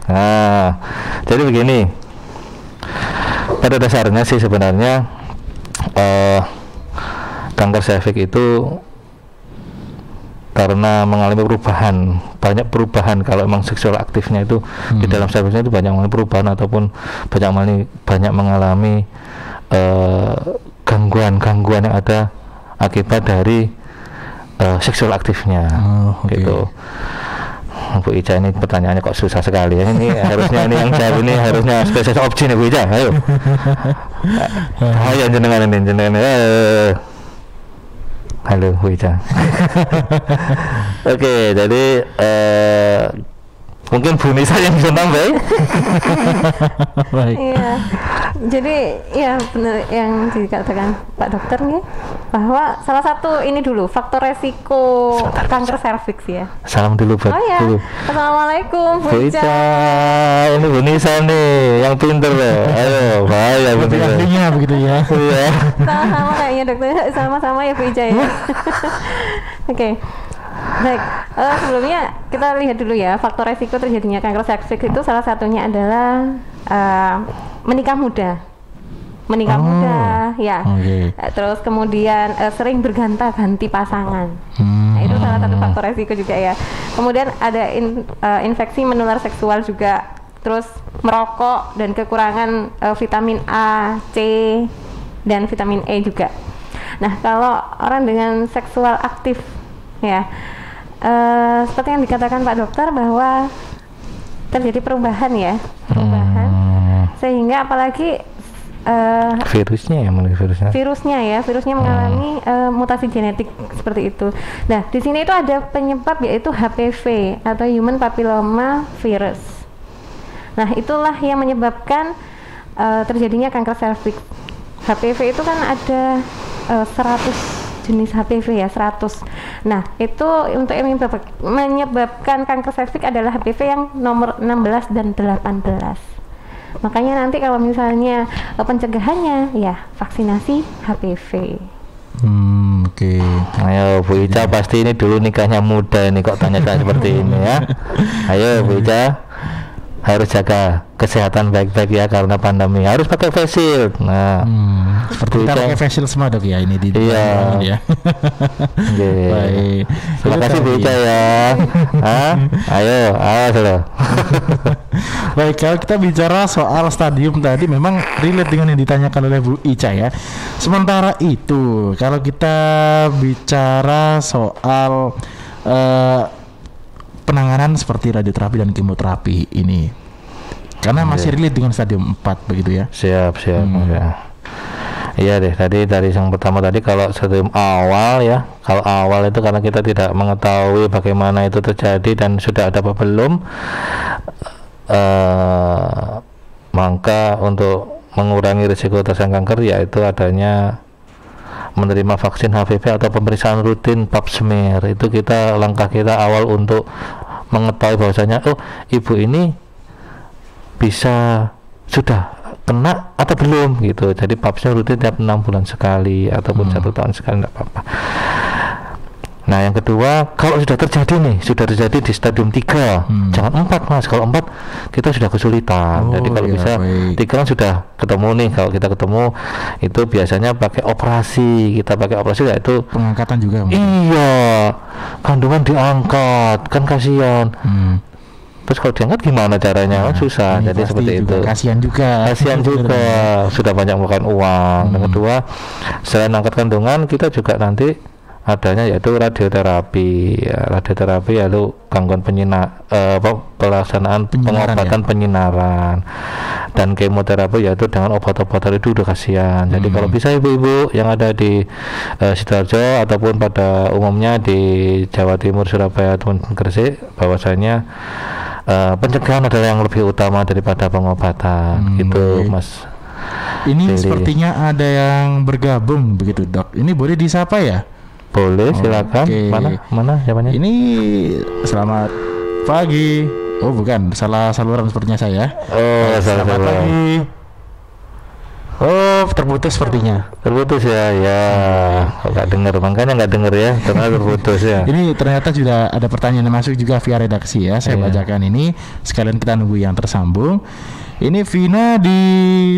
Nah, jadi begini. Pada dasarnya sih sebenarnya kanker serviks itu karena mengalami banyak perubahan. Kalau memang seksual aktifnya itu di dalam serviksnya itu banyak mengalami perubahan ataupun banyak mengalami gangguan yang ada akibat dari seksual aktifnya gitu. Bu Ica ini pertanyaannya kok susah sekali ya. Ini harusnya ini yang jawab ini harusnya spesies opsi nih Bu Ica. Ayo. Ayo jenengan. Halo Bu Ica. Oke, jadi mungkin Bu Nisa yang bisa tambah. Baik. Iya. Jadi ya benar yang dikatakan Pak Dokter nih, bahwa salah satu ini dulu faktor resiko kanker serviks ya. Salam dulu buat Bu. Assalamualaikum Bu Ica. Ini Bu Nisa nih yang pinter loh. Ayo, bahaya Bu Nisa. Artinya begitu ya. Iya. Sama-sama kayaknya Dokter, sama-sama ya Bu Ica ya. Oke. Baik, sebelumnya kita lihat dulu ya faktor resiko terjadinya kanker serviks itu salah satunya adalah menikah muda, ya. Okay. Terus kemudian sering berganti pasangan. Nah, itu salah satu faktor resiko juga ya. Kemudian ada infeksi menular seksual juga. Terus merokok dan kekurangan vitamin A, C, dan vitamin E juga. Nah, kalau orang dengan seksual aktif ya, seperti yang dikatakan Pak Dokter bahwa terjadi perubahan ya, sehingga apalagi virusnya mengalami mutasi genetik seperti itu. Nah, di sini itu ada penyebab yaitu HPV atau Human Papilloma Virus. Nah, itulah yang menyebabkan terjadinya kanker serviks. HPV itu kan ada 100 jenis HPV ya, 100. Nah, itu untuk yang menyebabkan kanker serviks adalah HPV yang nomor 16 dan 18. Makanya nanti kalau misalnya pencegahannya ya vaksinasi HPV. Oke. Ayo Bu Ica, pasti ini dulu nikahnya muda ini kok tanya-tanya seperti ini ya. Ayo Bu Ica, harus jaga kesehatan baik-baik ya karena pandemi, harus pakai face shield. Nah, seperti kita pakai face shield semua Dok ya ini di iya ya. Baik. Terima kasih Bu Ica ya. Ayo loh. Baik, kalau kita bicara soal stadium tadi memang relate dengan yang ditanyakan oleh Bu Ica ya. Sementara itu kalau kita bicara soal penanganan seperti radioterapi dan kemoterapi ini, karena masih relate dengan stadium 4 begitu ya. Siap ya. Iya deh, tadi dari yang pertama tadi kalau stadium awal ya, kalau awal itu karena kita tidak mengetahui bagaimana itu terjadi dan sudah ada apa belum, maka untuk mengurangi risiko terjangkit kanker yaitu adanya menerima vaksin HPV atau pemeriksaan rutin pap smear. Itu kita langkah kita awal untuk mengetahui bahwasanya ibu ini bisa sudah kena atau belum gitu. Jadi pap smear rutin tiap 6 bulan sekali ataupun 1 tahun sekali, tidak apa-apa. Nah, yang kedua, kalau sudah terjadi di stadium 3, jangan 4 Mas. Kalau 4 kita sudah kesulitan. Jadi kalau bisa 3 kan sudah ketemu nih. Kalau kita ketemu itu biasanya pakai operasi. Kita pakai operasi yaitu pengangkatan juga. Iya, kandungan diangkat, kan kasihan. Terus kalau diangkat gimana caranya? Susah. Jadi seperti itu. Kasihan juga. Sudah banyak makan uang. Yang kedua, selain angkat kandungan, kita juga nanti adanya yaitu radioterapi lalu gangguan pelaksanaan pengobatan penyinaran dan kemoterapi yaitu dengan obat-obatan itu udah kasihan. Jadi kalau bisa ibu-ibu yang ada di Sidoarjo ataupun pada umumnya di Jawa Timur, Surabaya ataupun Gresik, bahwasanya pencegahan adalah yang lebih utama daripada pengobatan. Gitu Mas. Ini sepertinya ada yang bergabung begitu Dok. Ini boleh disapa ya? Boleh, silakan. Mana siapanya? Ini selamat pagi. Oh, bukan, salah saluran sepertinya saya. Selamat pagi. Oh, terputus sepertinya. Terputus ya. Kok nggak dengar, makanya nggak dengar ya, karena terputus ya. Ini ternyata sudah ada pertanyaan yang masuk juga via redaksi ya. Saya bacakan ini sekalian kita nunggu yang tersambung. Ini Vina di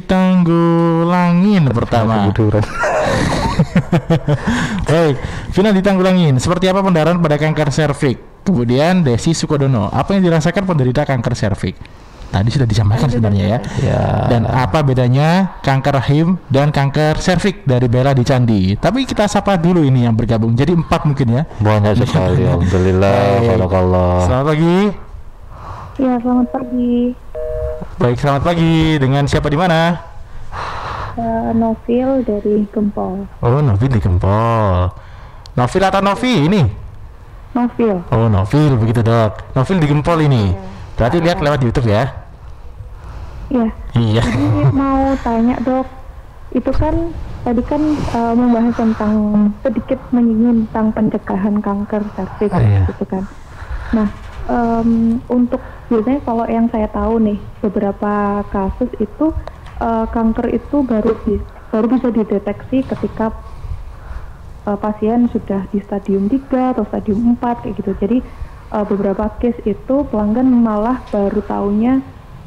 Tanggulangin pertama. Baik, Vina di Tanggulangin. Seperti apa pendarahan pada kanker serviks? Kemudian Desi Sukodono, apa yang dirasakan penderita kanker serviks? Tadi sudah disampaikan sebenarnya ya. Dan apa bedanya kanker rahim dan kanker serviks dari Bella di Candi? Tapi kita sapa dulu ini yang bergabung. Jadi 4 mungkin ya. Banyak sekali. Alhamdulillah. Barakallah. Selamat pagi. Ya, selamat pagi. Baik, selamat pagi. Dengan siapa di mana? Novil dari Gempol. Oh, Novil di Gempol. Novil atau Novi ini? Novil. Oh, Novil begitu, Dok. Novil di Gempol ini. Berarti lihat lewat YouTube ya? Iya. Iya. Jadi mau tanya, Dok. Itu kan tadi kan membahas tentang sedikit menyinggung tentang pencegahan kanker serviks gitu kan. Nah, untuk biasanya kalau yang saya tahu nih, beberapa kasus itu kanker itu baru bisa dideteksi ketika pasien sudah di stadium 3 atau stadium 4 kayak gitu. Jadi beberapa case itu pelanggan malah baru tahunya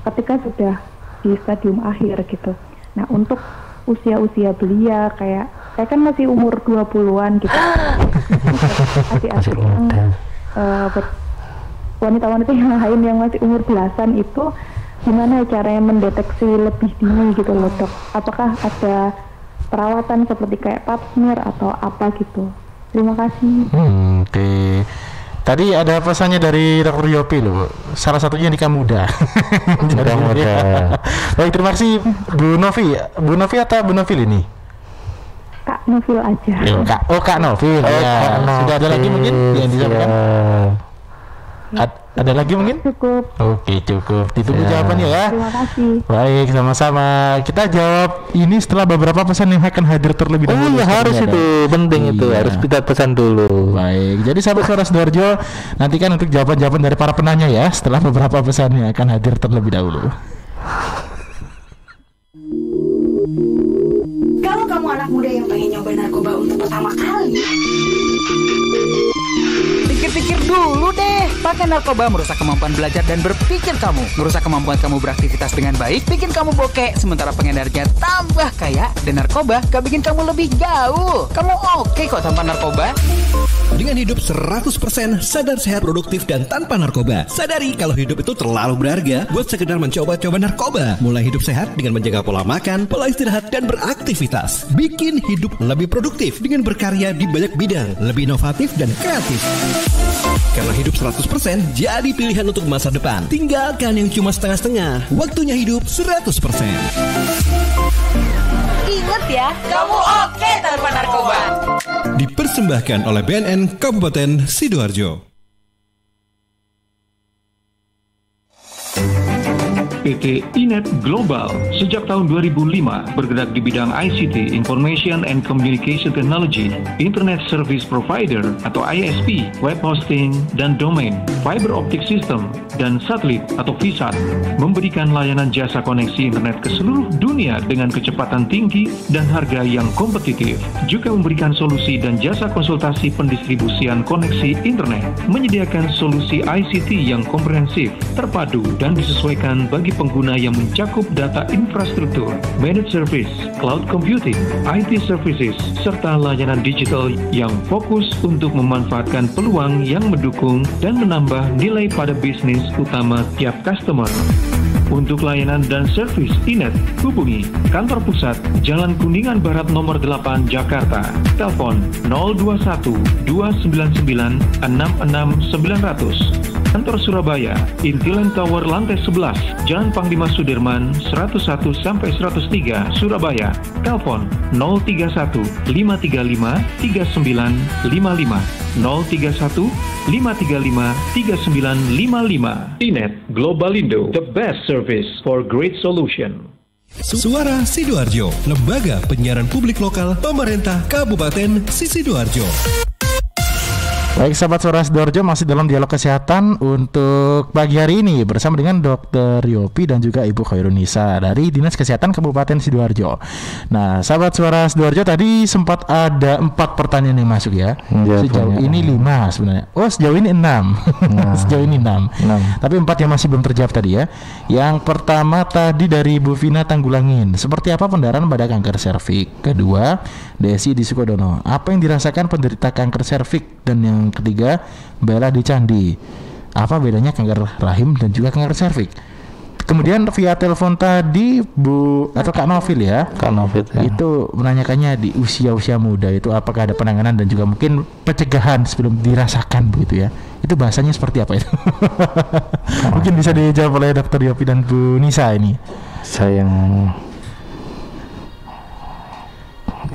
ketika sudah di stadium akhir gitu. Nah, untuk usia-usia belia kayak saya kan masih umur 20-an gitu. Adik-adik yang wanita-wanita yang lain yang masih umur belasan itu gimana caranya mendeteksi lebih dini gitu loh, Dok? Apakah ada perawatan seperti kayak pap smear atau apa gitu? Terima kasih. Oke. Tadi ada pesannya dari Dr. Yopi loh. Salah satunya nikah muda. Muda. Baik, terima kasih Bu Novi. Bu Novi atau Bu Novil ini? Kak Novil aja. Kak Novil. Ya. Sudah ada lagi mungkin yang disampaikan? Ada lagi mungkin? Cukup. Oke, cukup. Ditunggu jawabannya ya. Terima kasih. Baik, sama-sama. Kita jawab ini setelah beberapa pesan yang akan hadir terlebih dahulu. Oh iya, harus itu. Penting itu. Harus kita pesan dulu. Baik, jadi sahabat Suara Sidoarjo, nantikan untuk jawaban-jawaban dari para penanya ya setelah beberapa pesan yang akan hadir terlebih dahulu. Kalau kamu anak muda yang pengen nyoba narkoba untuk pertama kali, pikir-pikir dulu deh. Pakai narkoba merusak kemampuan belajar dan berpikir kamu, merusak kemampuan kamu beraktivitas dengan baik, bikin kamu bokeh, sementara pengedarnya tambah kaya. Dan narkoba gak bikin kamu lebih gaul. Kamu oke kok tanpa narkoba. Dengan hidup 100% sadar, sehat, produktif, dan tanpa narkoba. Sadari kalau hidup itu terlalu berharga buat sekedar mencoba-coba narkoba. Mulai hidup sehat dengan menjaga pola makan, pola istirahat, dan beraktivitas. Bikin hidup lebih produktif dengan berkarya di banyak bidang, lebih inovatif dan kreatif. Karena hidup 100% jadi pilihan untuk masa depan. Tinggalkan yang cuma setengah-setengah. Waktunya hidup 100%. ingat ya, kamu oke tanpa narkoba. Dipersembahkan oleh BNN Kabupaten Sidoarjo. PT Inet Global sejak tahun 2005 bergerak di bidang ICT, Information and Communication Technology, Internet Service Provider atau ISP, web hosting dan domain, fiber optic system, dan satelit atau VSAT, memberikan layanan jasa koneksi internet ke seluruh dunia dengan kecepatan tinggi dan harga yang kompetitif. Juga memberikan solusi dan jasa konsultasi pendistribusian koneksi internet, menyediakan solusi ICT yang komprehensif, terpadu, dan disesuaikan bagi pengguna yang mencakup data infrastruktur, managed service, cloud computing, IT services, serta layanan digital yang fokus untuk memanfaatkan peluang yang mendukung dan menambah nilai pada bisnis utama tiap customer. Untuk layanan dan servis Inet, hubungi kantor pusat Jalan Kuningan Barat nomor 8 Jakarta. Telepon 021 299 66900. Kantor Surabaya, Intiland Tower lantai 11, Jalan Panglima Sudirman 101 sampai 103 Surabaya. Telepon 031 535 3955. 031 535 3955. Inet Globalindo, the best service for great solution. Suara Sidoarjo, lembaga penyiaran publik lokal pemerintah Kabupaten Sidoarjo. Baik sahabat Suara Sidoarjo, masih dalam dialog kesehatan untuk pagi hari ini bersama dengan Dr. Yopi dan juga Ibu Khairunisa dari Dinas Kesehatan Kabupaten Sidoarjo. Nah sahabat Suara Sidoarjo, tadi sempat ada 4 pertanyaan yang masuk ya. Sejauh ini 5 sebenarnya. Oh sejauh ini 6. Sejauh ini 6. Tapi 4 yang masih belum terjawab tadi ya. Yang pertama tadi dari Bu Vina Tanggulangin, seperti apa pendarahan pada kanker serviks? Kedua, Desi di Sukodono, apa yang dirasakan penderita kanker serviks? Dan yang ketiga, Bella di Candi, apa bedanya kanker rahim dan juga kanker serviks? Kemudian via telepon tadi Bu atau Kak Novil ya, Kak Novil ya. Itu menanyakannya di usia-usia muda itu apakah ada penanganan dan juga mungkin pencegahan sebelum dirasakan begitu ya. itu bahasanya seperti apa itu? Mungkin bisa dijawab oleh Dr. Yopi dan Bu Nisa ini. Saya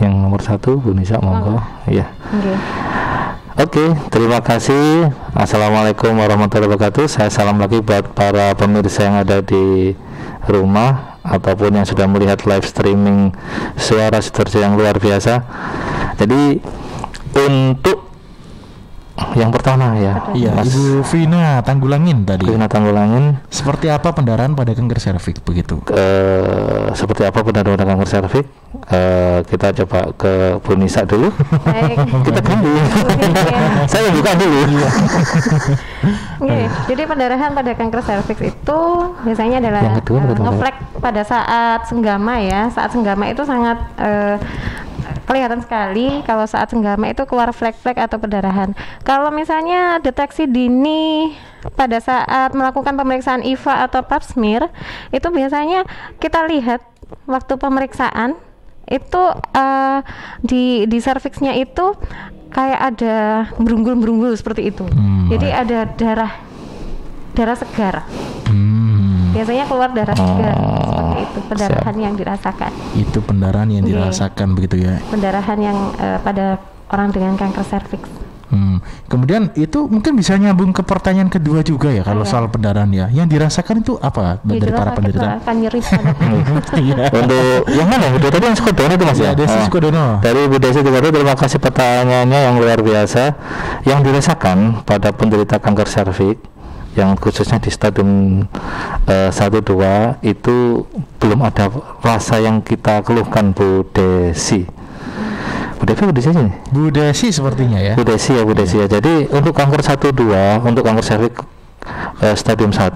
yang nomor 1 Bu Nisa, monggo. Iya. Oke, terima kasih. Assalamualaikum warahmatullahi wabarakatuh. Saya salam lagi buat para pemirsa yang ada di rumah ataupun yang sudah melihat live streaming Suara Sidoarjo yang luar biasa. Jadi untuk yang pertama ya, Mas Ibu Vina Tanggulangin tadi. Vina Tanggulangin. Seperti apa pendarahan pada kanker serviks begitu? Seperti apa pendarahan pada kanker serviks? Kita coba ke Bu Nisa dulu. Kita ganti. Saya buka dulu. Jadi pendarahan pada kanker serviks itu biasanya adalah ngeflek pada saat senggama ya. Saat senggama itu sangat kelihatan sekali kalau saat senggama itu keluar flek-flek atau pendarahan. Kalau misalnya deteksi dini pada saat melakukan pemeriksaan IVA atau pap smear, itu biasanya kita lihat waktu pemeriksaan itu di serviksnya itu kayak ada berunggul-berunggul seperti itu. Jadi ada darah segar. Biasanya keluar darah segar seperti itu, pendarahan yang dirasakan. Itu pendarahan yang dirasakan begitu ya. Pendarahan yang pada orang dengan kanker serviks. Kemudian itu mungkin bisa nyambung ke pertanyaan kedua juga ya kalau soal pendarahan ya. Yang dirasakan itu apa dari para penderita? Nyeri Untuk yang mana? Udah tadi yang Sukodono itu Mas ya? Desi Sukodono. Dari Bu Desi Sukodono, terima kasih pertanyaannya yang luar biasa. Yang dirasakan pada penderita kanker serviks yang khususnya di stadium 1-2 itu belum ada rasa yang kita keluhkan Bu Desi. Bu Desi nih? Bu Desi sepertinya ya. Bu Desi ya. Jadi untuk kanker 1-2, untuk kanker serviks stadium 1,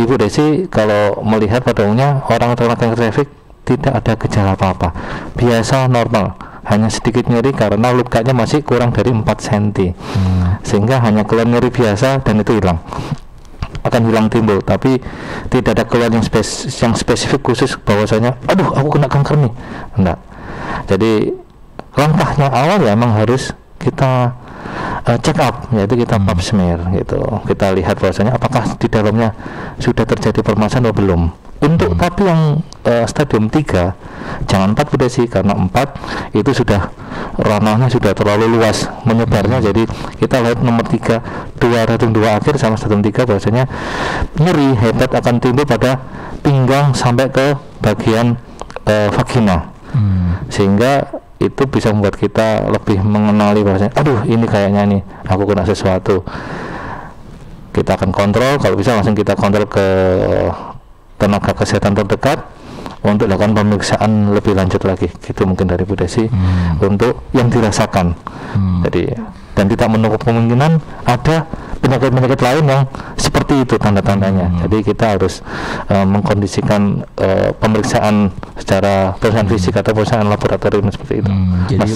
Ibu Desi kalau melihat pada umumnya orang kanker serviks tidak ada gejala apa-apa, biasa normal, hanya sedikit nyeri karena lukanya masih kurang dari 4 cm, sehingga hanya keluhan nyeri biasa dan itu akan hilang timbul, tapi tidak ada keluhan yang spesifik khusus bahwasanya aduh aku kena kanker nih, enggak. Jadi langkahnya awal ya memang harus kita check up, yaitu kita pap smear gitu. Kita lihat bahwasanya apakah di dalamnya sudah terjadi permasalahan atau belum. Untuk tapi yang stadium 3 jangan 4 Bu Desi, karena 4 itu sudah ranahnya sudah terlalu luas menyebarnya. Jadi kita lihat nomor 3 stadium 2 akhir sama stadium 3 bahwasanya nyeri hebat akan timbul pada pinggang sampai ke bagian vagina. Sehingga itu bisa membuat kita lebih mengenali bahwasanya aduh ini kayaknya nih aku kena sesuatu. Kita akan kontrol, kalau bisa langsung kita kontrol ke tenaga kesehatan terdekat untuk lakukan pemeriksaan lebih lanjut lagi. Gitu mungkin dari Bu Desi untuk yang dirasakan. Jadi dan tidak menutup kemungkinan ada penyakit-penyakit lain yang seperti itu tanda-tandanya. Jadi kita harus mengkondisikan pemeriksaan secara pemeriksaan fisik atau pemeriksaan laboratorium seperti itu. Jadi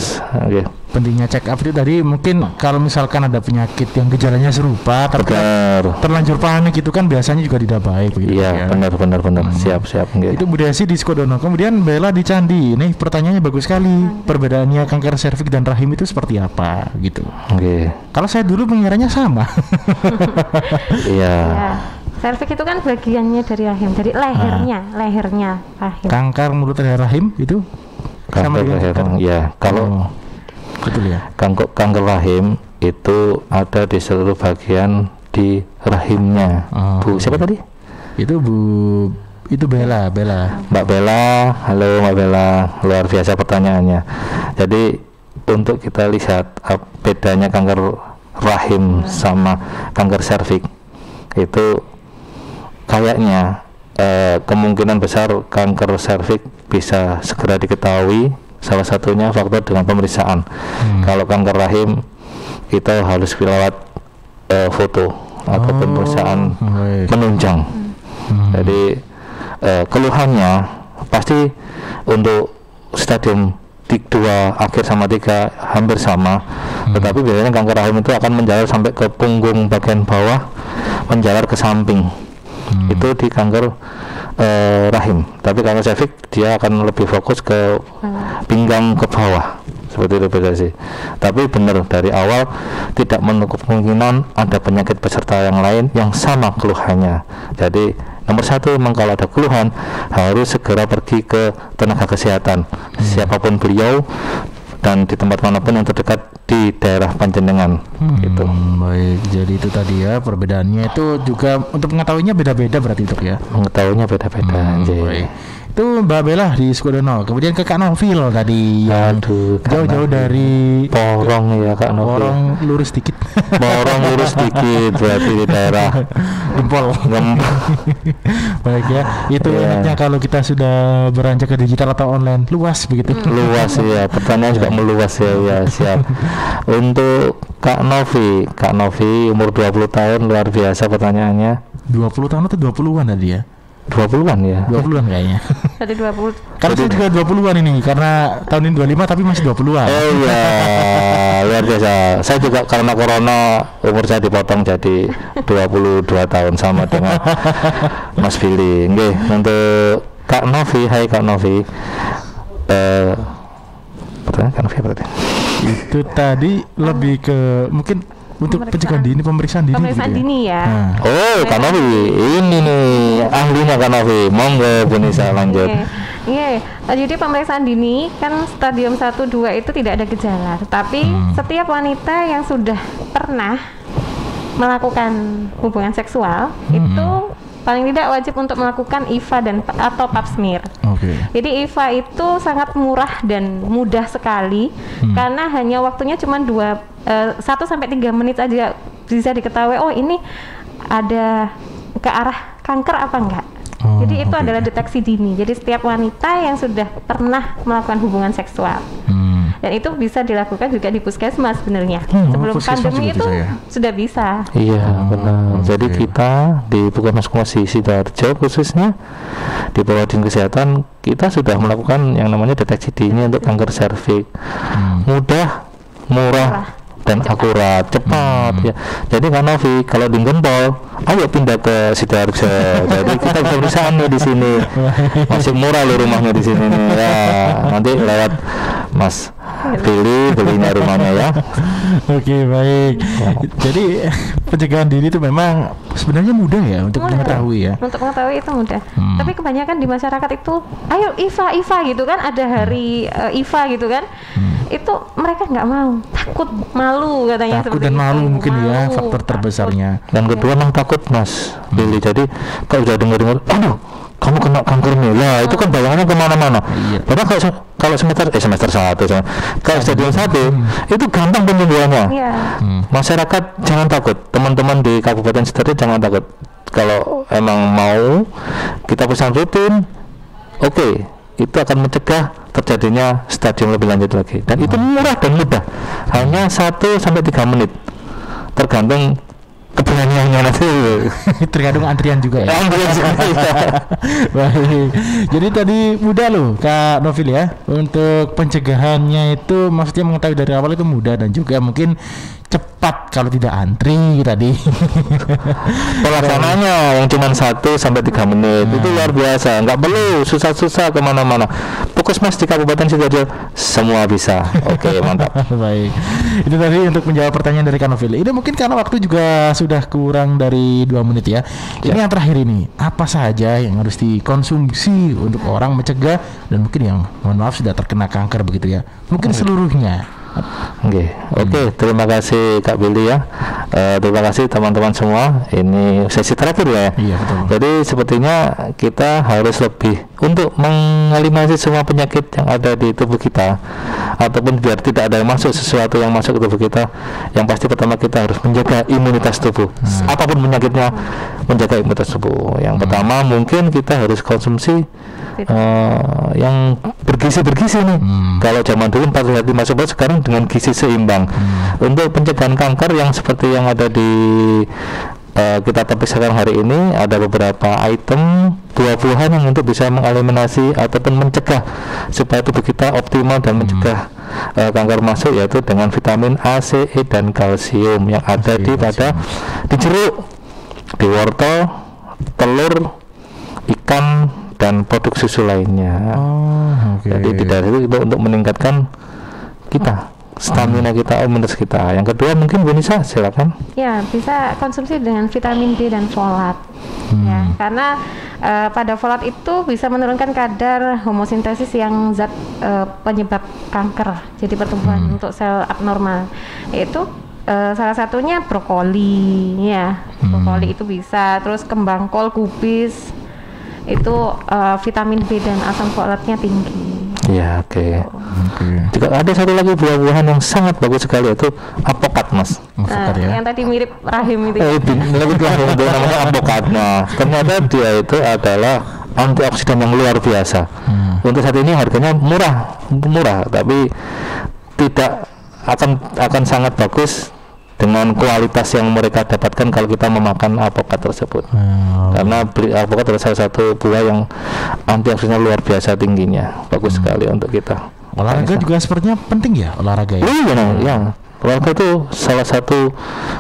pentingnya check up itu tadi mungkin kalau misalkan ada penyakit yang gejalanya serupa terlanjur panik itu kan biasanya juga tidak baik begitu. Iya, benar. Siap. Itu Bu Desi di Sukodono. Kemudian Bella di Candi. Nih pertanyaannya bagus sekali. Perbedaannya kanker serviks dan rahim itu seperti apa gitu. Kalau saya dulu mengiranya sama. Iya. Serviks itu kan bagiannya dari rahim, dari lehernya rahim. Kanker mulut dan rahim itu sama dengan rahim. Ya, kalau betul ya. Kanker rahim itu ada di seluruh bagian di rahimnya. Bu siapa tadi? Itu Bella. Mbak Bella, halo Mbak Bella, luar biasa pertanyaannya. Jadi untuk kita lihat bedanya kanker rahim sama kanker serviks itu kayaknya kemungkinan besar kanker serviks bisa segera diketahui, salah satunya faktor dengan pemeriksaan. Kalau kanker rahim kita harus lewat foto atau pemeriksaan menunjang. Jadi keluhannya pasti untuk stadium 2 akhir sama 3 hampir sama, tetapi biasanya kanker rahim itu akan menjalar sampai ke punggung bagian bawah, menjalar ke samping. Itu di kanker rahim. Tapi kanker serviks dia akan lebih fokus ke pinggang ke bawah seperti itu bisa sih. Tapi benar dari awal tidak menutup kemungkinan ada penyakit peserta yang lain yang sama keluhannya. Jadi nomor satu, memang kalau ada keluhan harus segera pergi ke tenaga kesehatan, siapapun beliau dan di tempat manapun yang terdekat di daerah panjenengan. Gitu. Baik, jadi itu tadi ya perbedaannya itu juga untuk mengetahuinya beda-beda berarti untuk ya. Mengetahuinya beda-beda. Baik. Itu Mbak Bella di Sukodono. Kemudian ke Kak Novil tadi yang jauh-jauh dari Porong ya Kak Novil. Porong lurus dikit. Porong lurus dikit berarti di daerah Gempol. Baik ya. Itu enaknya kalau kita sudah beranjak ke digital atau online, luas begitu. Luas ya. Pertanyaan juga meluas ya. Siap. Untuk Kak Novi umur 20 tahun, luar biasa pertanyaannya. 20 tahun atau 20-an tadi ya? 20-an ya. 20-an kayaknya. Tadi 20. Karena saya juga 20-an ini, karena tahun ini 25 tapi masih 20-an. Oh iya, luar biasa. Saya juga karena corona umur saya dipotong jadi 22 tahun sama dengan Mas Billy. Nggih, untuk Kak Novi, hai Kak Novi. Pertanyaan Kak Novi apa tadi? Itu tadi lebih ke mungkin untuk pencegahan dini, pemeriksaan dini dini ya. Oh, Kak Novi, ini nih ahlinya Kak Novi. Monggo Bu Nisa lanjut. Iya. Jadi pemeriksaan dini kan stadium 1 2 itu tidak ada gejala, tetapi setiap wanita yang sudah pernah melakukan hubungan seksual itu paling tidak wajib untuk melakukan IVA atau pap smear. Jadi IVA itu sangat murah dan mudah sekali karena hanya waktunya cuma 1 sampai 3 menit aja bisa diketahui oh ini ada ke arah kanker apa enggak. Jadi itu adalah deteksi dini. Jadi setiap wanita yang sudah pernah melakukan hubungan seksual dan itu bisa dilakukan juga di puskesmas sebenarnya. Sebelum pandemi itu sudah bisa. Iya benar. Jadi kita di Puskesmas Sidoarjo khususnya di bawah Dinas Kesehatan kita sudah melakukan yang namanya deteksi dini untuk kanker serviks. Mudah, murah dan akurat, cepat ya. Jadi Kak Novi kalau di Gempol, ayo pindah ke Sidoarjo. Jadi kita bisa perusahaan nih di sini. Masih murah loh rumahnya di sini nih. Ya, nanti lewat Mas belinya rumahnya ya. Oke, baik. Jadi pencegahan dini itu memang sebenarnya mudah ya untuk mengetahui ya. Untuk mengetahui itu mudah. Tapi kebanyakan di masyarakat itu, ayo IVA gitu kan, ada hari IVA gitu kan. Itu mereka nggak mau, takut, malu katanya. Takut dan malu mungkin ya faktor terbesarnya. Dan kedua memang takut Mas Billy. Jadi kalau udah dengar, aduh kamu kena kanker nih lah, itu kan bayangannya kemana-mana. Padahal kalau semester 1 kalau stadium 1 itu gampang penyembuhannya. Masyarakat jangan takut, teman-teman di Kabupaten Sidoarjo jangan takut. Kalau emang mau kita pesan rutin, oke, itu akan mencegah terjadinya stadium lebih lanjut lagi. Dan itu murah dan mudah, hanya 1 sampai 3 menit tergantung keberaniannya nanti. Tergantung antrian juga ya. Baik. Jadi tadi mudah loh Kak Novil ya. Untuk pencegahannya itu maksudnya mengetahui dari awal itu mudah dan juga mungkin cepat kalau tidak antri tadi. Pelaksanaannya yang cuma 1 sampai 3 menit itu luar biasa, nggak perlu susah-susah kemana-mana. Puskesmas di Kabupaten Sidoarjo semua bisa. Oke, mantap. Baik, itu tadi untuk menjawab pertanyaan dari Kak Novil. Ini mungkin karena waktu juga sudah kurang dari 2 menit ya. Ini yang terakhir ini, apa saja yang harus dikonsumsi untuk orang mencegah dan mungkin yang mohon maaf sudah terkena kanker begitu ya, mungkin seluruhnya. Oke, terima kasih Kak Billy ya. Terima kasih teman-teman semua. Ini sesi terakhir ya. Iya, betul. Jadi sepertinya kita harus lebih untuk mengeliminasi semua penyakit yang ada di tubuh kita, ataupun biar tidak ada yang masuk sesuatu yang masuk ke tubuh kita. Yang pasti pertama kita harus menjaga imunitas tubuh. Apapun penyakitnya, menjaga imunitas tubuh. Yang pertama mungkin kita harus konsumsi yang bergizi nih. Kalau zaman dulu 4 hati masuk sekarang dengan gizi seimbang. Untuk pencegahan kanker yang seperti yang ada di kita topik sekarang hari ini, ada beberapa item buah-buahan yang untuk bisa mengeliminasi ataupun mencegah supaya tubuh kita optimal dan mencegah kanker masuk, yaitu dengan vitamin A, C, E dan kalsium yang ada di jeruk, di wortel, telur, ikan dan produk susu lainnya. Jadi tidak itu untuk meningkatkan kita, stamina kita, imunitas kita. Yang kedua mungkin Bu Nisa, silakan. Ya, bisa konsumsi dengan vitamin D dan folat. Ya, karena pada folat itu bisa menurunkan kadar homosintesis yang zat penyebab kanker. Jadi pertumbuhan untuk sel abnormal. Yaitu salah satunya brokoli, ya. Brokoli itu bisa, terus kembang kol kubis. Itu vitamin B dan asam folatnya tinggi. Ya, oke. Juga ada satu lagi buah-buahan yang sangat bagus sekali, itu apokat, Mas. Yang tadi mirip rahim itu. Lebih rahim itu namanya apokat. Nah, ternyata dia itu adalah antioksidan yang luar biasa. Untuk saat ini harganya murah, tapi tidak akan sangat bagus dengan kualitas yang mereka dapatkan kalau kita memakan apokat tersebut. Karena apokat adalah salah satu buah yang antioksidan luar biasa tingginya, bagus sekali untuk kita. Olahraga juga sepertinya penting ya, olahraga ya. Iya, olahraga itu salah satu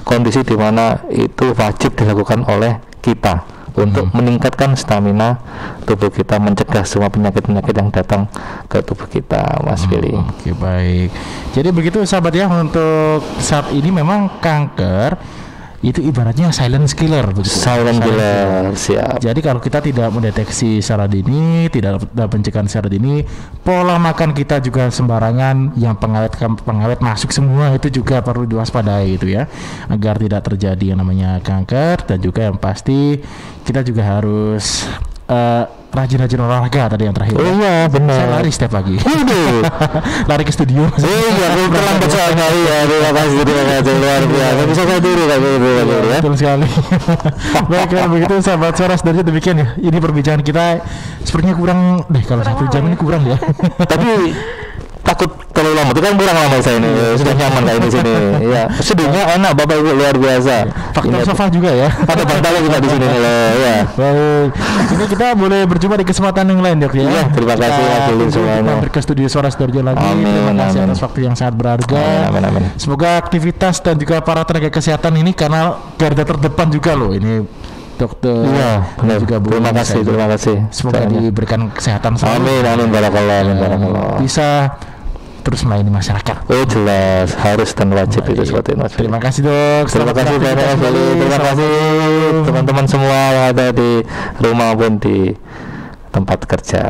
kondisi di mana itu wajib dilakukan oleh kita untuk meningkatkan stamina tubuh kita, mencegah semua penyakit-penyakit yang datang ke tubuh kita, Mas Billy. Oke, baik. Jadi begitu sahabat ya, untuk saat ini memang kanker itu ibaratnya silent killer begitu. Silent killer, siap. Jadi kalau kita tidak mendeteksi secara dini, tidak pencegahan secara dini, pola makan kita juga sembarangan, yang pengawet masuk semua itu juga perlu diwaspadai itu ya, agar tidak terjadi yang namanya kanker. Dan juga yang pasti kita juga harus rajin-rajin olahraga tadi yang terakhir. Oh iya, benar. Saya lari setiap pagi. Lari ke studio. Iya, terlambat soalnya. Iya, terima kasih luar biasa. Bisa saya dulu ya. Betul sekali. Baik, kalau begitu sahabat Suara Saudara, demikian ya. Ini perbincangan kita sepertinya kurang deh, kalau 1 jam ini kurang ya. Tapi takut terlalu lama, itu kan kurang lama saya ini. Sudah nyaman kayak di sini. Iya, sedihnya enak Bapak Ibu, luar biasa. Faktor sofa juga ya. Ada bantalnya juga di sini loh. Ya. Baik. Ini kita boleh berjumpa di kesempatan yang lain, Dok ya. Iya, terima kasih Mas semuanya. Mampir ke studio Suara Sidoarjo lagi. Terima kasih atas waktu yang sangat berharga. Amin. Semoga aktivitas dan juga para tenaga kesehatan ini, karena garda terdepan juga loh ini, dokter. Iya, benar. Juga Bu. Terima kasih. Semoga diberikan kesehatan selalu. Amin. Barakallah. Bisa terus melayani masyarakat. Oh jelas, harus dan wajib itu seperti itu. Terima kasih Dok. Terima kasih banyak sekali. Terima kasih teman-teman semua yang ada di rumah maupun di tempat kerja.